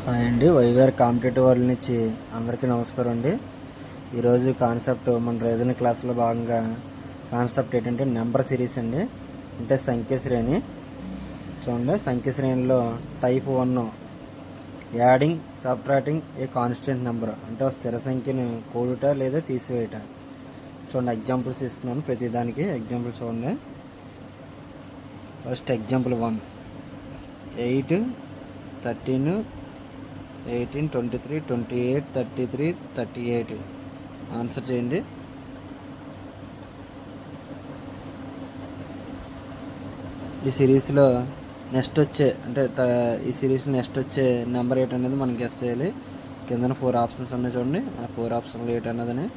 Hi అండి. వైవేర్ competitive world నుంచి అందరికీ నమస్కారం అండి. ఈరోజు కాన్సెప్ట్ మన రీజనింగ్ క్లాస్లో భాగంగా కాన్సెప్ట్ ఏంటంటే నెంబర్ సిరీస్ అండి. అంటే సంఖ్య శ్రేణి. చూడండి, సంఖ్య శ్రేణిలో type 1 adding subtracting a constant number, అంటే ఒక స్థిర సంఖ్యను కూడుట లేదా తీసివేయట. చూడండి, ఎగ్జాంపుల్స్ ఇస్తున్నాను ప్రతిదానికి. ఎగ్జాంపుల్ చూడండి. First example 1, 8, 13, 18, 23, 28, 33, 38. ఆన్సర్ చేయండి. ఈ సిరీస్లో నెక్స్ట్ వచ్చే ఈ సిరీస్లో నెక్స్ట్ వచ్చే నెంబర్ ఏంటనేది మనం గెస్ చేయాలి. కింద 4 ఆప్షన్స్ ఉన్నాయి చూడండి. ఆ 4 ఆప్షన్లు ఏంటన్నదని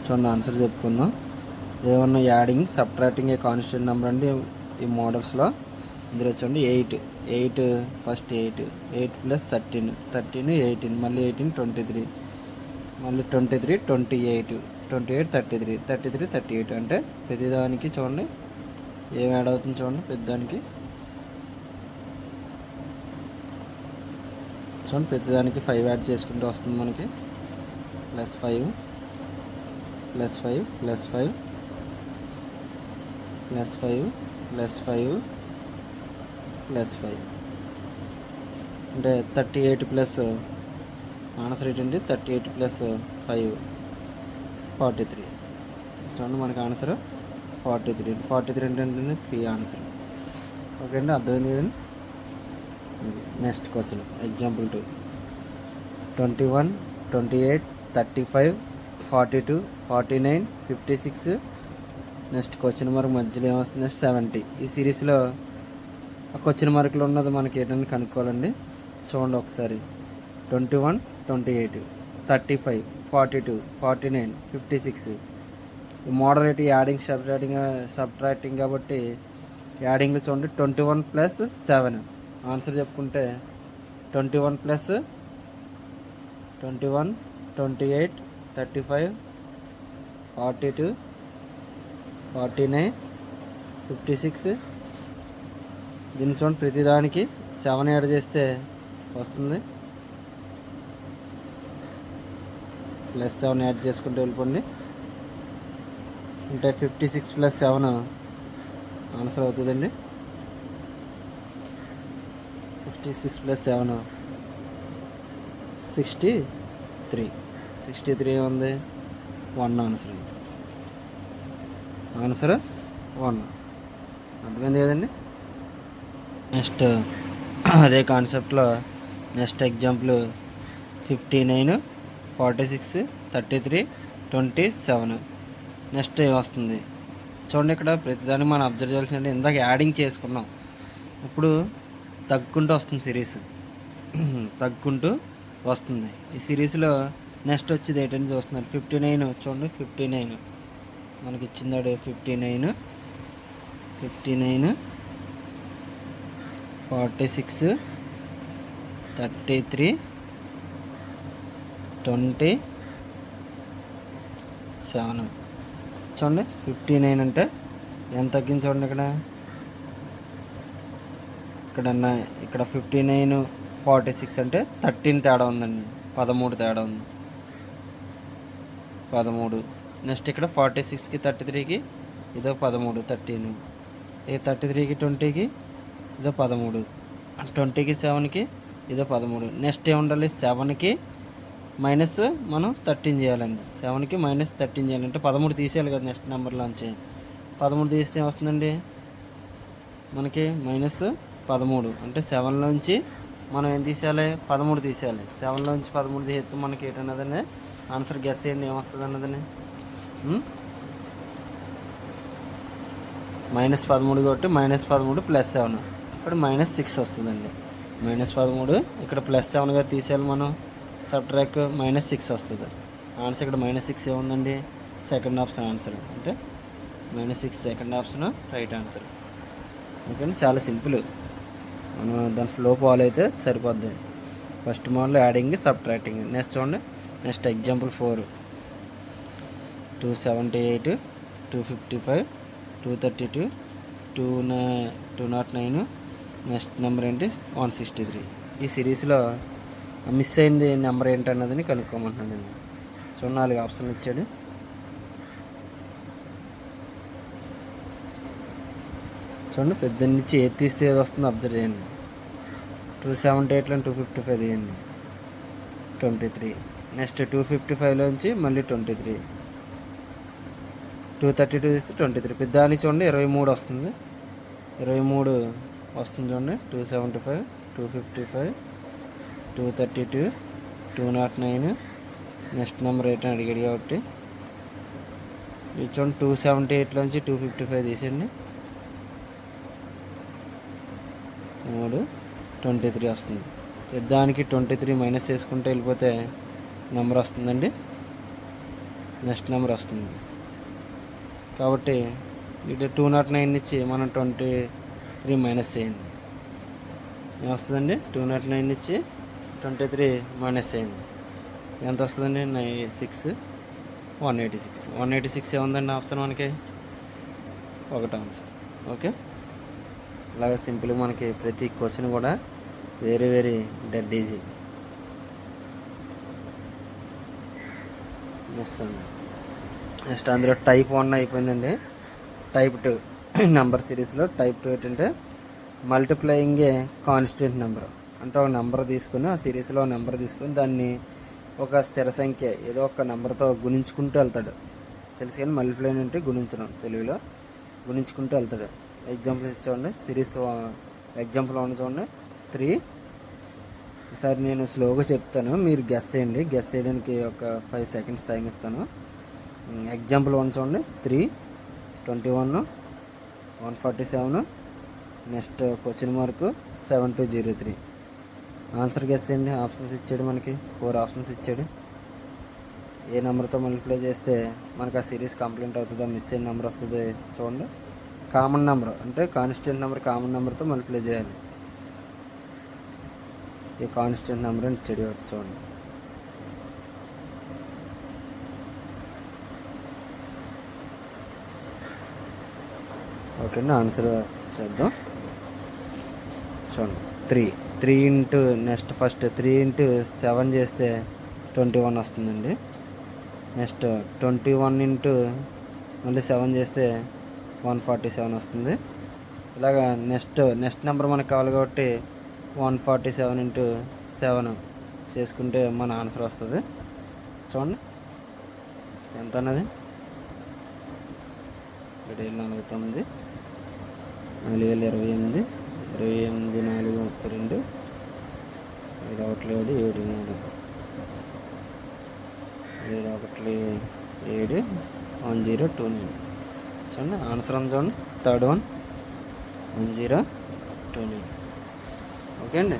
చూడండి. ఆన్సర్ చెప్పుకుందాం. ఏమన్నా adding subtracting a constant number అండి ఈ మోడల్స్లో. ఇందులో చూడండి 8 ఫస్ట్ 8 ప్లస్ 13, 18, మళ్ళీ 18, 23, మళ్ళీ 23, 28, 33, 38. అంటే ప్రతిదానికి చూడండి ఏం యాడ్ అవుతుంది చూడండి. ప్రతిదానికి చూడండి, ప్రతిదానికి 5 యాడ్ చేసుకుంటూ వస్తుంది మనకి. +5, +5, +5, +5, +5, +5. అంటే 38 ప్లస్ ఆన్సర్ ఏంటండి 38 + 5 43. చూడండి, మనకి ఆన్సర్ 43 అంటే 3 ఆన్సర్. ఓకే అండి, అర్థమైంది కదండి. Next question example 2, 21, 28, 35, 42, 49, 56. Next question mark మధ్యలో ఏమొస్తుంది 70. ఈ సిరీస్లో క్వశ్చన్ మార్కులు ఉన్నది మనకి ఏంటని కనుక్కోవాలండి. చూడండి ఒకసారి. 21, 28, 35, 42, 49, 56. ఈ మోడల్ ఏంటి? యాడింగ్ సబ్ట్రాక్టింగ్ కాబట్టి యాడింగ్లో చూడండి 21 + 7. ఆన్సర్ చెప్పుకుంటే 21 + 21, 28, 35, 42, 49, 56. దీన్ని చూడండి, ప్రతిదానికి 7 యాడ్ చేస్తే వస్తుంది. +7 యాడ్ చేసుకుంటూ వెళ్ళిపోండి. అంటే 56 + 7 ఆన్సర్ అవుతుందండి. 56 + 7 63. 63 ఉంది 1 ఆన్సర్. ఆన్సర్ 1. అర్థమైంది కదండి. నెక్స్ట్ అదే కాన్సెప్ట్లో నెక్స్ట్ ఎగ్జాంపుల్ 59, 46, 33, 27. నెక్స్ట్ వస్తుంది చూడండి. ఇక్కడ ప్రతిదాన్ని మనం అబ్జర్వ్ చేయాల్సిందంటే ఇందాక యాడింగ్ చేసుకున్నాం, ఇప్పుడు తగ్గుకుంటూ వస్తుంది సిరీస్. తగ్గుకుంటూ వస్తుంది. ఈ సిరీస్లో నెక్స్ట్ వచ్చేది ఏంటని చూస్తున్నారు. 59 చూడండి. 59 మనకి ఇచ్చిందాడు 59, 46, 33, 27. చూడండి 59 అంటే ఎంత తగ్గింది చూడండి. ఇక్కడ 59, 46 అంటే 13 తేడా ఉందండి. 13 తేడా ఉంది. 13. నెక్స్ట్ ఇక్కడ 46కి 33కి ఇదో 13, 13. ఇక 33కి 20కి ఇదో 13, 20కి 7కి ఇదో 13. నెక్స్ట్ ఏముండాలి? 7కి మైనస్ మనం 13 చేయాలండి. 7కి -13 చేయాలంటే 13 తీసేయాలి కదా నెక్స్ట్ నెంబర్లోంచి. 13 తీస్తే ఏమొస్తుందండి మనకి -13. అంటే 7లోంచి మనం ఏం తీసేయాలి? 13 తీసేయాలి. 7లోంచి 13 తీసేస్తే మనకి ఏంటన్నదని ఆన్సర్ గెస్ చేయండి ఏమొస్తుంది అన్నదని. -13 కాబట్టి -13 + 7 ఇప్పుడు -6 వస్తుందండి. -13 ఇక్కడ +7గా తీసేయాలి మనం. సబ్ట్రాక్ట్ -6 వస్తుంది. ఆన్సర్ ఇక్కడ -6 ఏముందండి? Second option answer. అంటే -6 second option right answer. Okay, చాలా సింపుల్. మనం దాని ఫ్లో ఫాలో అయితే సరిపోద్ది. First model adding subtracting. Next చూడండి. నెక్స్ట్ ఎగ్జాంపుల్ 4, 278, 255, 232, 209, నెక్స్ట్ నెంబర్ ఏంటి 163. ఈ సిరీస్లో మిస్ అయింది నెంబర్ ఏంటన్నదని కనుక్కోమంటున్నాను. చూడండి 4 ఆప్షన్లు ఇచ్చాడు. చూడండి పెద్ద నుంచి ఏది తీస్తే ఏది వస్తుందో అబ్జర్వ్ చేయండి. 278లో 255 తీయండి, 23. నెక్స్ట్ 255లోంచి మళ్ళీ 23, 232 తీస్తే 23. పెద్దానికి చూడండి 23 వస్తుంది, 23 వస్తుంది చూడండి. 275, 255, 232, 209. నెక్స్ట్ నెంబర్ ఏంటని అడిగాడు కాబట్టి ఇది చూడండి 278లోంచి 255 తీసేయండి, 3, 23 వస్తుంది. దానికి 23 మైనస్ చేసుకుంటే వెళ్ళిపోతే నెంబర్ వస్తుందండి, నెక్స్ట్ నెంబర్ వస్తుంది. కాబట్టి ఇటు 209 ఇచ్చి మనం 23 మైనస్ చేయండి, ఏమొస్తుందండి? 209 ఇచ్చి 23 మైనస్ చేయండి, ఎంత వస్తుందండి? 186. 186 ఏముందండి ఆప్షన్ మనకి? ఒకటి ఆన్సర్. ఓకే, అలాగే సింపుల్గా మనకి ప్రతి క్వశ్చన్ కూడా వెరీ డెడ్ ఈజీ. నెక్స్ట్ అందులో టైప్ 1 అయిపోయిందండి. టైప్ 2 నెంబర్ సిరీస్లో టైప్ 2 ఏంటంటే మల్టిప్లయింగ్ ఏ కాన్స్టెంట్ నెంబర్. అంటే ఒక నెంబర్ తీసుకుని ఆ సిరీస్లో నెంబర్ తీసుకుని దాన్ని ఒక స్థిర సంఖ్య ఏదో ఒక నెంబర్తో గుణించుకుంటూ వెళ్తాడు. తెలుసు కానీ మల్టిప్లైన్ అంటే గుణించడం, తెలుగులో గుణించుకుంటూ వెళ్తాడు. ఎగ్జాంపుల్స్ చూడండి, సిరీస్ ఎగ్జాంపుల్ 1 చూడండి 3. ఈసారి నేను స్లోగా చెప్తాను, మీరు గెస్ చేయండి. గెస్ చేయడానికి ఒక 5 సెకండ్స్ టైం ఇస్తాను. ఎగ్జాంపుల్ 1 చూడండి 3, 21, 147. Next question mark 7203. Answer guess చేయండి. ఆప్షన్స్ ఇచ్చాడు, మనకి 4 ఆప్షన్స్ ఇచ్చాడు. ఏ నెంబర్తో మల్టిప్లై చేస్తే మనకు ఆ సిరీస్ కంప్లీట్ అవుతుందో, మిస్ అయిన నెంబర్ వస్తుంది చూడండి. కామన్ నెంబర్ అంటే కాన్స్టెంట్ నెంబర్, కామన్ నెంబర్తో మల్టిప్లై చేయాలి. ఈ కాన్స్టెంట్ నెంబర్ అని ఇచ్చాడు ఒకటి చూడండి. ఓకే అండి, ఆన్సర్ చేద్దాం. చూడండి 3 ఇంటూ నెక్స్ట్ ఫస్ట్ 3 ఇంటూ 7 చేస్తే 21 వస్తుందండి. నెక్స్ట్ 21 ఇంటూ మళ్ళీ 7 చేస్తే 147 వస్తుంది. ఇలాగా నెక్స్ట్ నెంబర్ మనకు కావాలి కాబట్టి 147 ఇంటూ 7 చేసుకుంటే మన ఆన్సర్ వస్తుంది. చూడండి ఎంత అన్నది 749, 4028, 28, 4, 32, 7, 7, 7, 1029. చూడండి ఆన్సర్ ఉంది చూడండి, థర్డ్ వన్ 1029. ఓకే అండి,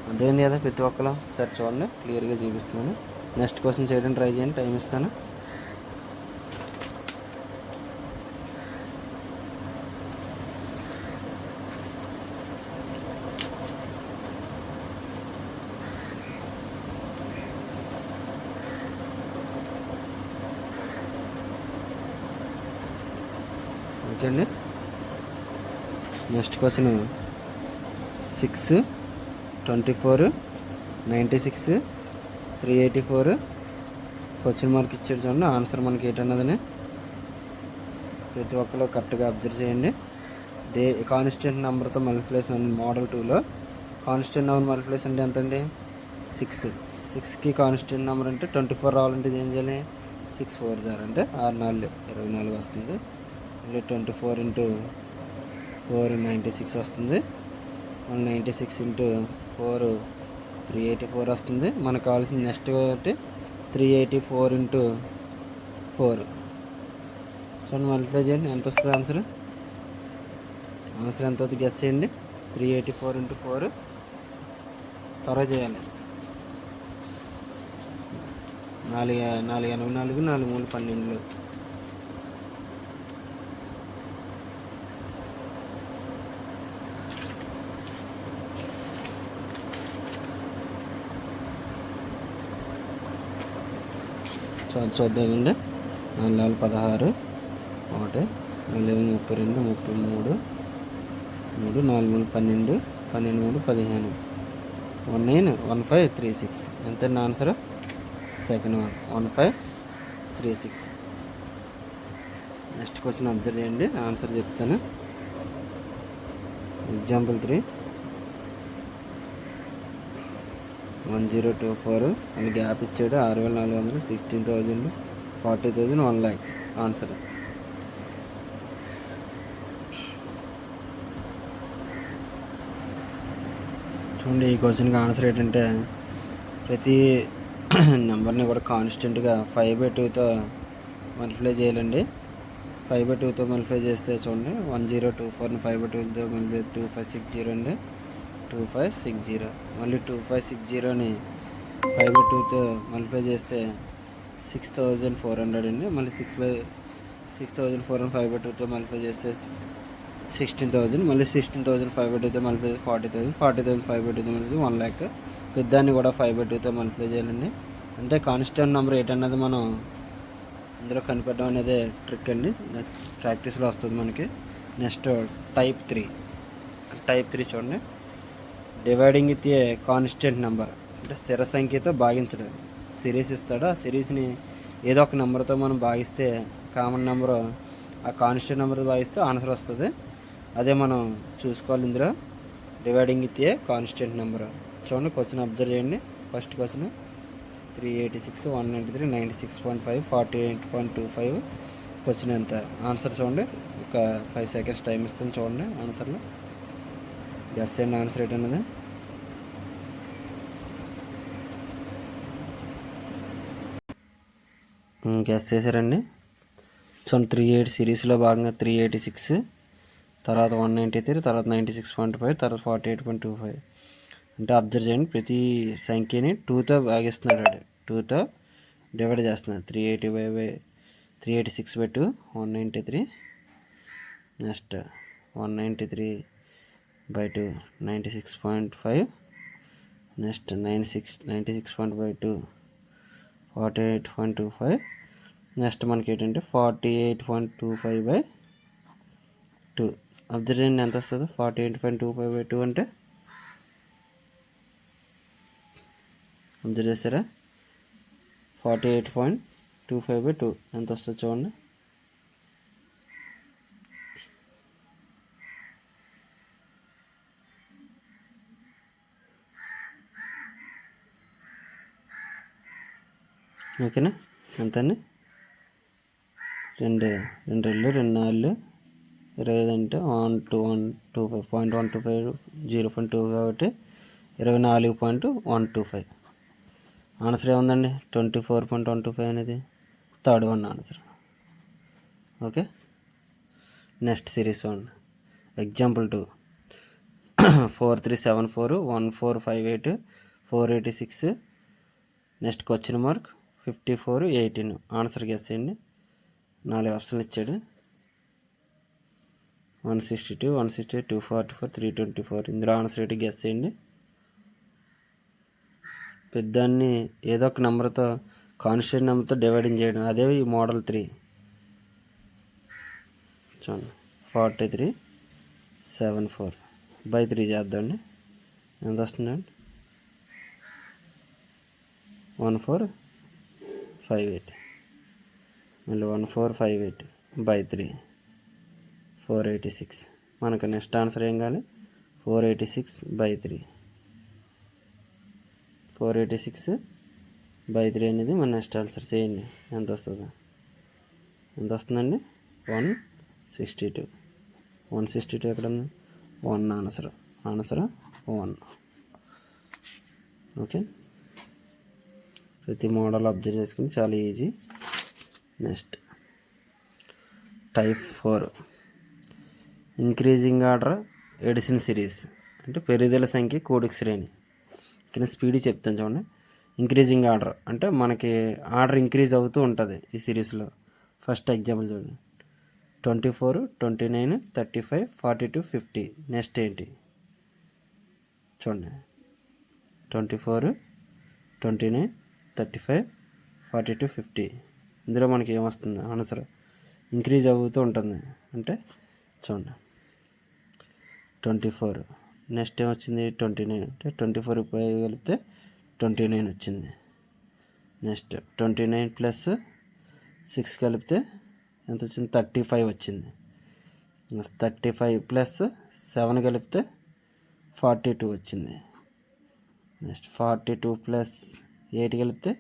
అర్థమైంది కదా ప్రతి ఒక్కరు? సరే చూడండి, క్లియర్గా చూపిస్తున్నాను. నెక్స్ట్ క్వశ్చన్ చేయడానికి ట్రై చేయండి, టైం ఇస్తాను. ఓకే అండి, నెక్స్ట్ క్వశ్చన్ 6, 24, 96, 384. క్వశ్చన్ మార్క్ ఇచ్చాడు చూడండి. ఆన్సర్ మనకి ఏంటన్నదని ప్రతి ఒక్కరు కరెక్ట్గా అబ్జర్వ్ చేయండి. కాన్స్టెంట్ నెంబర్తో మల్టిప్లేషన్ మోడల్ 2లో కాన్స్టెంట్ నెంబర్ మల్టిప్లేషన్ అంటే ఎంత అండి? 6. 6కి కాన్స్టెంట్ నెంబర్ అంటే 24 రావాలంటే ఏం చేయాలి? 6 4 0 అంటే 6 4 24 వస్తుంది. మళ్ళీ 24 ఇంటూ 4 96 వస్తుంది. 96 ఇంటూ 4 384 వస్తుంది. మనకు కావాల్సిన నెక్స్ట్ ఒకటి 384 ఇంటూ 4. చూడండి మల్టిప్లై చేయండి, ఎంత వస్తుంది ఆన్సర్? ఆన్సర్ ఎంత అవుతుంది గెస్ చేయండి. 384 ఇంటూ 4 త్వరగా చేయాలి. 4 84, 4 3 12. చూద్దామండి. 4 16 1 మళ్ళీ 32, 33, 3, 4, 3, 12, 12, 3, 15, 191536. ఎంత answer? Second one 1536. Next question observe చేయండి, ఆన్సర్ చెప్తాను. ఎగ్జాంపుల్ 3, 1024 అని గ్యాప్ ఇచ్చాడు. 6400, 16,000, 40,000, 1 lakh. ఆన్సర్ చూడండి. ఈ క్వశ్చన్కి ఆన్సర్ ఏంటంటే ప్రతి నెంబర్ని కూడా కాన్స్టెంట్గా 5/2తో మల్టిప్లై చేయాలండి. 5/2తో మల్టిప్లై చేస్తే చూడండి 1024ని 5/2తో మల్టిప్లై 2560 అండి, 2560. మళ్ళీ 2560ని 5/2తో మల్టిప్లై చేస్తే 6400 అండి. మళ్ళీ 6400 5/2తో మల్టిప్లై చేస్తే 16,000. మళ్ళీ 16,000 5/2తో మల్టిప్లై చేస్తే 40,000. 40,000 5/2తో మల్టిప్లై 1 lakh. పెద్దాన్ని కూడా 5/2తో మల్టిప్లై చేయాలండి. అంతే కాన్స్టెంట్ నెంబర్ ఏంటన్నది మనం ఇందులో కనిపెట్టడం అనేది ట్రిక్ అండి. ప్రాక్టీస్లో వస్తుంది మనకి. నెక్స్ట్ టైప్ 3 చూడండి. Dividing with a constant number అంటే స్థిర సంఖ్యతో భాగించడం. సిరీస్ ఇస్తాడు, ఆ సిరీస్ని ఏదో ఒక నెంబర్తో మనం భాగిస్తే కామన్ నెంబరు ఆ కాన్స్టెంట్ నెంబర్తో భాగిస్తే ఆన్సర్ వస్తుంది. అదే మనం చూసుకోవాలి ఇందులో. Dividing with a constant number. చూడండి క్వశ్చన్ అబ్జర్వ్ చేయండి. First question 386, 193, 96.5, 48.25. క్వశ్చన్ ఎంత? ఆన్సర్ చూడండి. ఒక 5 seconds టైం ఇస్తాను చూడండి. ఆన్సర్లో గెస్ చేయండి ఆన్సర్ ఏంటన్నది. గెస్ చేశారండి. చూడండి 38 సిరీస్లో భాగంగా 386, తర్వాత 193, తర్వాత 96.5, తర్వాత 48.25. అంటే అబ్జర్వ్ చేయండి, ప్రతి సంఖ్యని 2తో భాగిస్తున్నాడు. 2తో డివైడ్ చేస్తున్నాడు. 386/2 193. నెక్స్ట్ 193/2 96.5. నెక్స్ట్ 96.5 48.25. నెక్స్ట్ మనకి ఏంటంటే 48.25/2. అబ్జర్వ్ చేయండి ఎంత వస్తుందో. 48.25/2 అంటే అబ్జర్వ్ చేస్తారా? 48.25/2 ఎంత వస్తుందో చూడండి. ఓకేనా? ఎంతండి? 2 2 4 25 అంటే 125.125 0.2 కాబట్టి 24.125. ఆన్సర్ ఏముందండి? 24.125 అనేది third one answer. Okay. Next series చూడండి. Example 2, 4374, 1458, 486. Next question mark 54, 18. Answer guess చేయండి. 4 ఆప్షన్లు ఇచ్చాడు. 162, 168, 244, 324. ఇందులో ఆన్సర్ ఏంటి గెస్ చేయండి. పెద్దాన్ని ఏదో ఒక నెంబర్తో కాన్స్టెంట్ నెంబర్తో డివైడింగ్ చేయడం. అదే ఈ మోడల్ 3 చూడండి. 4374/3 చేద్దామండి. ఎంత వస్తుందండి? 1458. మళ్ళీ 1458/3 486. మనకు నెక్స్ట్ ఆన్సర్ ఏం కావాలి? 486/3. 486/3 అనేది మన నెక్స్ట్ ఆన్సర్. చేయండి ఎంత వస్తుందో. ఎంత వస్తుందండి? 162. 162 ఎక్కడ ఉంది? 1 ఆన్సర్. 1. ఓకే. ప్రతి మోడల్ అబ్జర్వ్ చేసుకుని చాలా easy. Next type 4, increasing order addition series అంటే పెరుగుదల సంఖ్య కూడిక శ్రేణి. కింద స్పీడ్ చెప్తాను చూడండి. ఇంక్రీజింగ్ ఆర్డర్ అంటే మనకి ఆర్డర్ ఇంక్రీజ్ అవుతూ ఉంటుంది ఈ సిరీస్లో. ఫస్ట్ ఎగ్జాంపుల్ చూడండి. 24, 29, 35, 42, 50. నెక్స్ట్ ఏంటి చూడండి. 24, 29, 35, 42, 50. ఇందులో మనకి ఏమొస్తుంది? ఆన్సర్ ఇంక్రీజ్ అవుతూ ఉంటుంది. అంటే చూడండి 24. నెక్స్ట్ ఏమొచ్చింది 29 అంటే 24 కలిపితే 29 వచ్చింది. నెక్స్ట్ 29 ప్లస్ 6 కలిపితే ఎంత వచ్చింది 35 వచ్చింది. 35 ప్లస్ 7 కలిపితే 42 వచ్చింది. నెక్స్ట్ 42 ప్లస్ 8 కలిపితే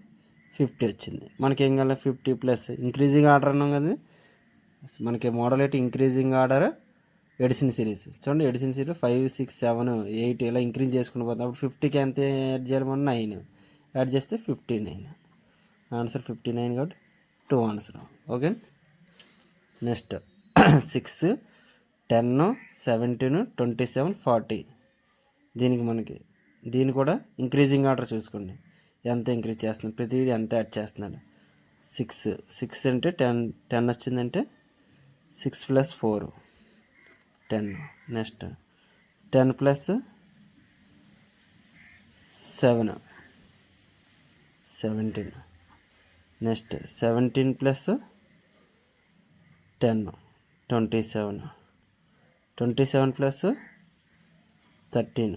50 వచ్చింది. మనకి ఏం కావాలి 50 ప్లస్ ఇంక్రీజింగ్ ఆర్డర్ అన్నాం కదా, మనకి మోడల్ ఏంటి ఇంక్రీజింగ్ ఆర్డర్ ఎడిషన్ సిరీస్. చూడండి ఎడిషన్ సిరీస్ 5, 6, 7, 8 ఇలా ఇంక్రీజ్ చేసుకుని పోతాం. అప్పుడు 50కి ఎంత యాడ్ చేయాలి మనం 9 యాడ్ చేస్తే 59. ఆన్సర్ 59 కాబట్టి 2 ఆన్సర్. ఓకే. నెక్స్ట్ 6, 10, 17, 27, 40. దీన్ని కూడా ఇంక్రీజింగ్ ఆర్డర్ చూసుకోండి. ఎంత ఇంక్రీజ్ చేస్తున్నాడు, ప్రతిదీ ఎంత యాడ్ చేస్తున్నాడు. 6 అంటే 10 వచ్చిందంటే 6 plus 4 10. Next 10 plus 7 17. Next 17 plus 10 27. 27 plus 13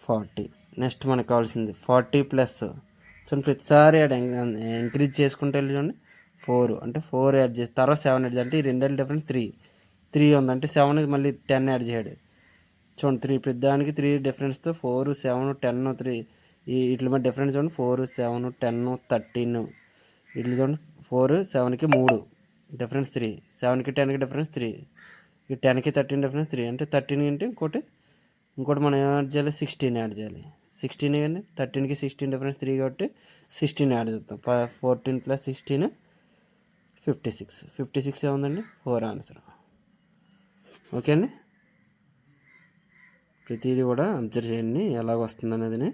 40. Next మనకు కావాల్సింది 40 ప్లస్. సో ప్రతిసారి ఇంక్రీజ్ చేసుకుంటే చూడండి 4 అంటే 4 యాడ్ చేసి తర్వాత 7 యాడ్ చేయాలి. అంటే ఈ రెండేళ్ళ డిఫరెన్స్ 3 ఉందంటే 7 మళ్ళీ 10 యాడ్ చేయడు. చూడండి 3 ప్రతిదానికి 3 డిఫరెన్స్తో 4, 7, 10, 3 వీటి మధ్య డిఫరెన్స్ చూడండి 4, 7, 10, 13. వీటిలో చూడండి 4, 7కి 3 డిఫరెన్స్ 3, 7కి 10కి డిఫరెన్స్ 3, ఈ 10కి 13 డిఫరెన్స్ 3 అంటే 13 అంటే ఇంకోటి మనం యాడ్ చేయాలి 16 యాడ్ చేయాలి. 16 కానీ 13కి 16 డిఫరెన్స్ 3 కాబట్టి 16 యాడ్ చేస్తాం. 14 ప్లస్ 16 56. 56 ఏముందండి 4 ఆన్సర్. ఓకే అండి. ప్రతిదీ కూడా అబ్జర్వ్ చేయండి ఎలాగ వస్తుంది అనేది,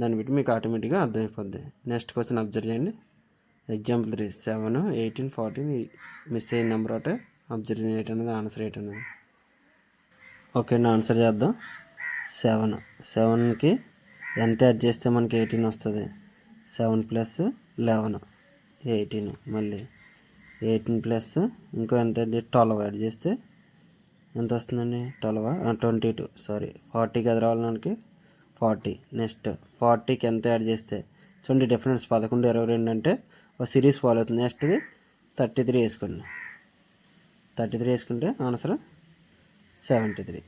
దాన్ని బట్టి మీకు ఆటోమేటిక్గా అర్థమైపోద్ది. నెక్స్ట్ క్వశ్చన్ అబ్జర్వ్ చేయండి. ఎగ్జాంపుల్ 3 7, 18, 14 మిస్ అయిన నెంబర్ ఒకటే అబ్జర్వ్ చేయటం అనేది ఆన్సర్ ఏంటి అనేది. ఓకే అండి, ఆన్సర్ చేద్దాం. 7కి ఎంత యాడ్ చేస్తే మనకి 18 వస్తుంది. 7 ప్లస్ 11 18. మళ్ళీ 18 ప్లస్ ఇంకో ఎంత 12 యాడ్ చేస్తే ఎంత వస్తుందండి 22. సారీ 40కి అది రావాలి మనకి 40. నెక్స్ట్ 40కి ఎంత యాడ్ చేస్తే చూడండి డిఫరెన్స్ 11, 22 అంటే ఒక సిరీస్ ఫాలో అవుతుంది. నెక్స్ట్ది 33 వేసుకోండి. 33 వేసుకుంటే ఆన్సర్ 73.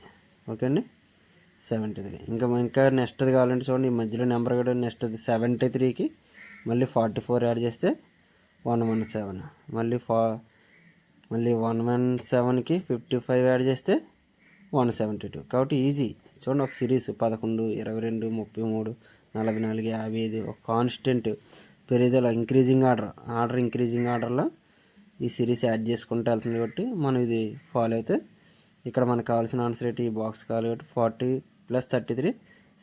ఓకే అండి 73. ఇంకా నెక్స్ట్ది కావాలంటే చూడండి ఈ మధ్యలో నెంబర్ కూడా నెక్స్ట్ది 73కి మళ్ళీ 44 యాడ్ చేస్తే 117. మళ్ళీ 117కి 55 యాడ్ చేస్తే 172. కాబట్టి ఈజీ. చూడండి ఒక సిరీస్ 11, 22, 33, 44, 55 ఒక కాన్స్టెంట్ పెరుగుదల ఇంక్రీజింగ్ ఇంక్రీజింగ్ ఆర్డర్లో ఈ సిరీస్ యాడ్ చేసుకుంటూ వెళ్తుంది. కాబట్టి మనం ఇది ఫాలో అయితే ఇక్కడ మనకు కావాల్సిన ఆన్సర్ ఏంటి ఈ బాక్స్ కావాలి కాబట్టి 40 ప్లస్ 33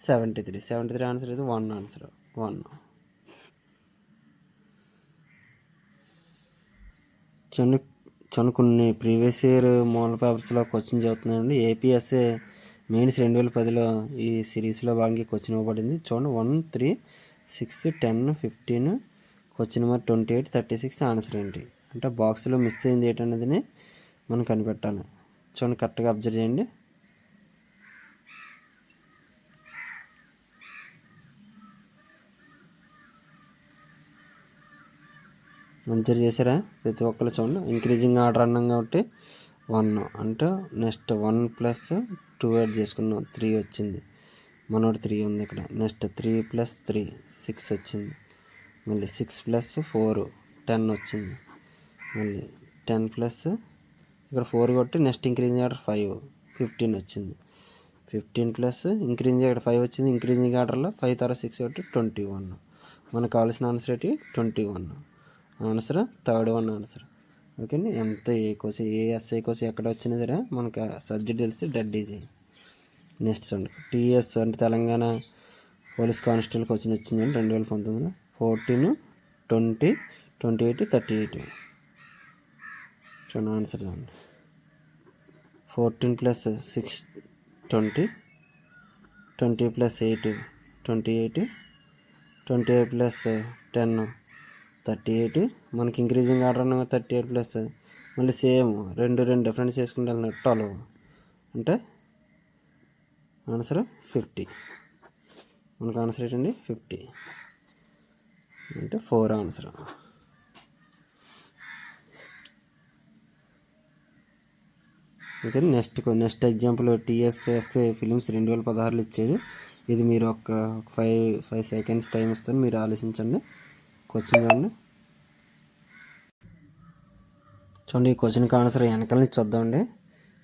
73. 73 ఆన్సర్ అయితే 1 ఆన్సర్ 1. కొన్ని ప్రీవియస్ ఇయర్ మోడల్ పేపర్స్లో క్వశ్చన్ చదువుతున్నాయండి. ఏపీఎస్ఏ మెయిన్స్ 2010లో ఈ సిరీస్లో భాగంగా క్వశ్చన్ ఇవ్వబడింది. చూడండి 1, 3, 6, 10, 15 క్వశ్చన్ నెంబర్ 28, 36 ఆన్సర్ ఏంటి అంటే బాక్స్లో మిస్ అయింది ఏంటనేది మనం కనిపెట్టాలి. చూడండి కరెక్ట్గా అబ్జర్వ్ చేయండి. అబ్జర్వ్ చేశారా ప్రతి ఒక్కరు చూడండి ఇంక్రీజింగ్ ఆర్డర్ అన్నాం కాబట్టి 1 అంటే నెక్స్ట్ 1 ప్లస్ 2 యాడ్ చేసుకున్నాం 3 వచ్చింది. మనోడు 3 ఉంది ఇక్కడ. నెక్స్ట్ 3 ప్లస్ 3 6 వచ్చింది. మళ్ళీ 6 ప్లస్ 4 10 వచ్చింది. మళ్ళీ 10 ప్లస్ ఇక్కడ 4 కొట్టి నెక్స్ట్ ఇంక్రీజింగ్ ఆర్డర్ 5 15 వచ్చింది. 15 ప్లస్ ఇంక్రీజింగ్ ఇక్కడ 5 వచ్చింది. ఇంక్రీజింగ్ ఆర్డర్లో 5 తర్వాత 6 కొట్టి 21. మనకు కావాల్సిన ఆన్సర్ ఏంటి 21 ఆన్సర్. Third 1 answer. ఓకే అండి. ఎంత ఏ ఎస్ఐ కోసం ఎక్కడ వచ్చినా సరే మనకు సబ్జెక్ట్ తెలిస్తే డెడ్ ఈజీ. నెక్స్ట్ చూడండి టీఎస్ అంటే తెలంగాణ పోలీస్ కానిస్టేబుల్ క్వశ్చన్ వచ్చిందండి 2019లో 14, 20, 28, 38. చూడండి ఆన్సర్ చూడండి 14 ప్లస్ 6 20, 20 ప్లస్ 8 28, 28 ప్లస్ 10 38. మనకి ఇంక్రీజింగ్ ఆర్డర్ అన్న 38 ప్లస్ మళ్ళీ సేమ్ రెండు డిఫరెన్స్ చేసుకుంటే వెళ్ళినట్టు 12 అంటే ఆన్సర్ 50. మనకు ఆన్సర్ ఏంటండి 50 అంటే 4 answer. Okay, next example TSSA prelims 2016 ఇచ్చాడు. ఇది మీరు ఒక 5 సెకండ్స్ టైం ఇస్తాను, మీరు ఆలోచించండి. క్వశ్చన్ చూడండి. ఈ క్వశ్చన్కి ఆన్సర్ వెనకాల నుంచి చూద్దామండి.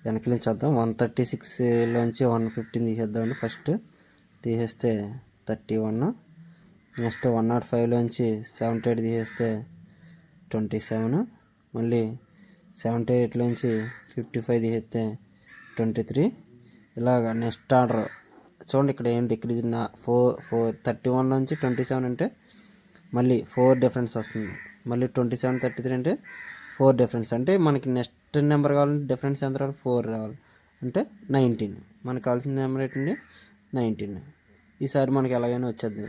వెనకాల నుంచి చూద్దాం. 136లోంచి 115 తీసేద్దామండి. ఫస్ట్ తీసేస్తే 31. నెక్స్ట్ 105లోంచి 78 తీసేస్తే 27. మళ్ళీ 78లోంచి 55 తీసేస్తే 23. ఇలాగా నెక్స్ట్ ఆర్డర్ చూడండి. ఇక్కడ ఏం డిక్రీజ్ 31 నుంచి 27 అంటే మళ్ళీ 4 డిఫరెన్స్ వస్తుంది. మళ్ళీ 27, 33 అంటే 4 డిఫరెన్స్. అంటే మనకి నెక్స్ట్ నెంబర్ కావాలంటే డిఫరెన్స్ ఎంత రావాలి? 4 రావాలి. అంటే 19. మనకు కావాల్సిన నెంబర్ ఏంటండి 19. ఈసారి మనకి ఎలాగైనా వచ్చేది.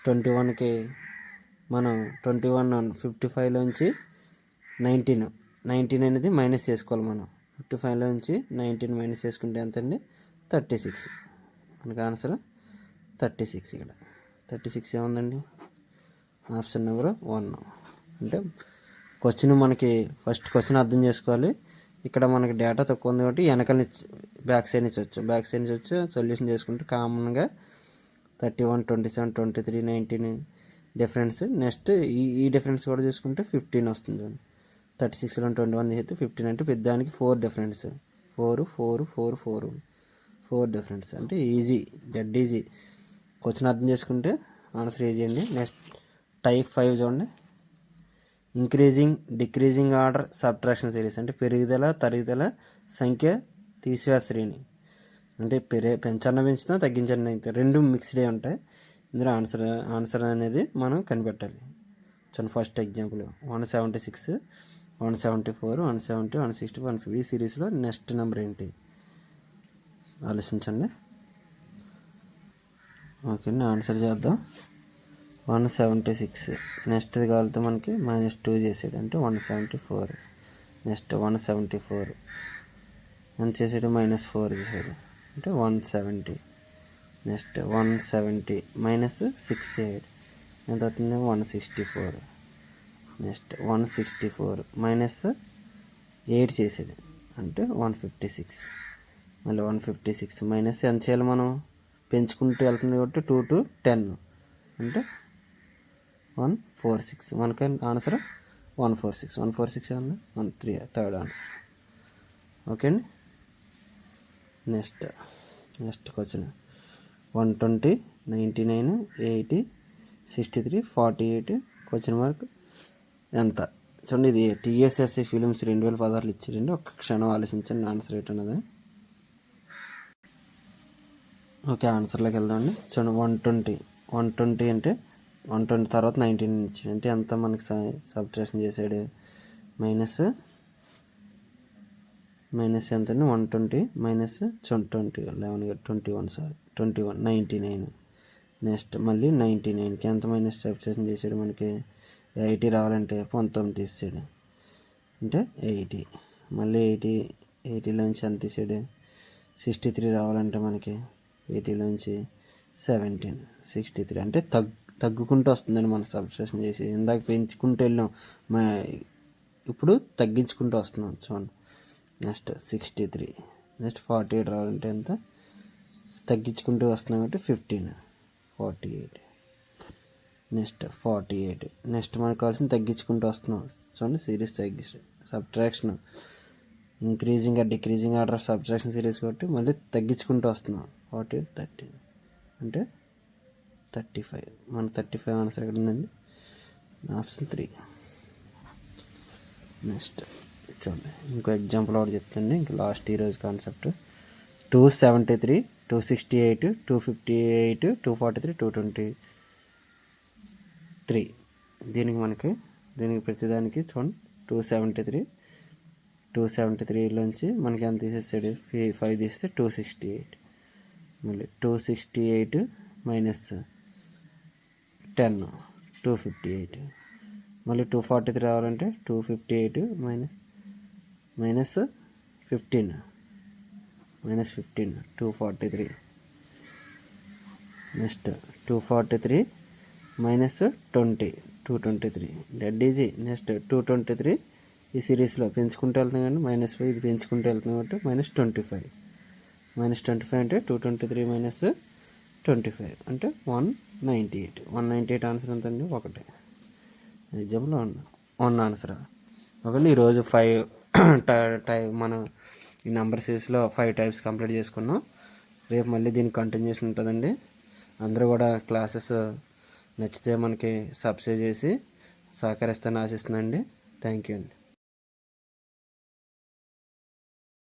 21కి మనం 21 55లోంచి 19 అనేది మైనస్ చేసుకోవాలి. మనం 55లోంచి 19 మైనస్ చేసుకుంటే ఎంత అండి? 36. మనకి ఆన్సర్ 36. ఇక్కడ 36 ఏముందండి? Option number 1. అంటే క్వశ్చన్ మనకి ఫస్ట్ క్వశ్చన్ అర్థం చేసుకోవాలి. ఇక్కడ మనకి డేటా తక్కువ ఉంది కాబట్టి వెనకాల నుంచి బ్యాక్ సైడ్ నుంచి వచ్చు సొల్యూషన్ చేసుకుంటే కామన్గా 31, 27, 23, 19 డిఫరెన్స్. నెక్స్ట్ ఈ డిఫరెన్స్ కూడా చూసుకుంటే 15 వస్తుంది. 36లో 21 చేస్తే 15 అంటే పెద్దానికి 4 డిఫరెన్స్. 4 డిఫరెన్స్ అంటే ఈజీ, డెడ్ ఈజీ. క్వశ్చన్ అర్థం చేసుకుంటే ఆన్సర్ ఈజీ అండి. నెక్స్ట్ టైప్ 5 చూడండి. Increasing decreasing order subtraction series అంటే పెరుగుదల తరుగుదల సంఖ్య తీసివేత శ్రేణి. అంటే పెంచన్న పెంచుతాం, తగ్గించన్న తగ్గుతాం, రెండు మిక్స్డే ఉంటాయి. ఇందులో ఆన్సర్ అనేది మనం కనిపెట్టాలి. చూడండి ఫస్ట్ ఎగ్జాంపుల్ 176, 174, 170, 160, 150. ఈ సిరీస్లో నెక్స్ట్ నెంబర్ ఏంటి ఆలోచించండి. ఓకే, ఆన్సర్ చేద్దాం. 176. నెక్స్ట్ది కావాలితే మనకి -2 చేసాడు అంటే 174. నెక్స్ట్ 174 ఎంత చేసాడు? -4 చేసాడు అంటే 170. నెక్స్ట్ 170 -6 చేయడు ఎంత అవుతుంది? 164. నెక్స్ట్ 164 -8 చేసాడు అంటే 156. మళ్ళీ 156 మైనస్ ఎంత చేయాలి? మనం పెంచుకుంటూ వెళ్తుంది కాబట్టి 2 to 10 అంటే 146. మనకి ఆన్సర్ 146. 146 ఏమన్నా 13 థర్డ్ ఆన్సర్. ఓకే అండి. నెక్స్ట్ క్వశ్చన్ 120, 99, 80, 63, 48 క్వశ్చన్ మార్క్ ఎంత? చూడండి, ఇది టీఎస్ఎస్ఏ ఫిలిమ్స్ 2016 ఇచ్చాడండి. ఒక్క క్షణం ఆలోచించండి ఆన్సర్ ఏంటన్నది. ఓకే, ఆన్సర్లోకి వెళ్దామండి. చూడండి 120 అంటే 120 తర్వాత 19 ఇచ్చాడు అంటే ఎంత మనకి సబ్ట్రాక్షన్ చేశాడు? మైనస్ ఎంత అండి? 120 మైనస్ 21 99. నెక్స్ట్ మళ్ళీ 99కి ఎంత మైనస్ సబ్ట్రాక్షన్ చేశాడు? మనకి 80 రావాలంటే 19 తీసాడు అంటే 80. మళ్ళీ 80లోంచి ఎంత తీసాడు? 63 రావాలంటే మనకి 80లోంచి 17, 63 అంటే తగ్గుకుంటూ వస్తుందండి. మనం సబ్ట్రాక్షన్ చేసి ఇందాక పెంచుకుంటూ వెళ్ళాం, ఇప్పుడు తగ్గించుకుంటూ వస్తున్నాం. చూడండి నెక్స్ట్ 63. నెక్స్ట్ 48 రావాలంటే ఎంత? తగ్గించుకుంటూ వస్తున్నాం కాబట్టి 15, 48. నెక్స్ట్ 48. నెక్స్ట్ మనకు కావాల్సిన తగ్గించుకుంటూ వస్తున్నాం. చూడండి series subtraction increasing decreasing order subtraction series కాబట్టి మళ్ళీ తగ్గించుకుంటూ వస్తున్నాం. 48, 13 అంటే 35. మన 35 ఆన్సర్ ఎక్కడ ఉందండి? ఆప్షన్ 3. నెక్స్ట్ చూడండి ఇంకో ఎగ్జాంపుల్ ఒకటి చెప్తాండి. ఇంకా లాస్ట్ ఈరోజు కాన్సెప్ట్ 273, 268, 258, 243, 223. దీనికి ప్రతిదానికి చూడండి 273లోంచి మనకి ఎంత తీసేస్తాడు? 5 తీస్తే 268. మళ్ళీ 268 మైనస్ 10, 258. మళ్ళీ 243 రావాలంటే 258 minus minus 15 243. Next 243 minus 20 223 dead easy. Next 223 ఈ సిరీస్లో పెంచుకుంటూ వెళ్తున్నాం కానీ -5 ఇది పెంచుకుంటూ వెళ్తున్నాం కాబట్టి -25 అంటే 223 మైనస్ 25 అంటే 198 ఆన్సర్ ఎంత అండి? 1. Example 1 answer. ఒకవేళ ఈరోజు 5 మనం ఈ నెంబర్ సిరీస్లో 5 టైప్స్ కంప్లీట్ చేసుకున్నాం. రేపు మళ్ళీ దీనికి కంటిన్యూషన్ ఉంటుందండి. అందరూ కూడా క్లాసెస్ నచ్చితే మనకి సబ్స్క్రైబ్ చేసి సహకరిస్తానని ఆశిస్తున్నానండి. థ్యాంక్ యూ అండి.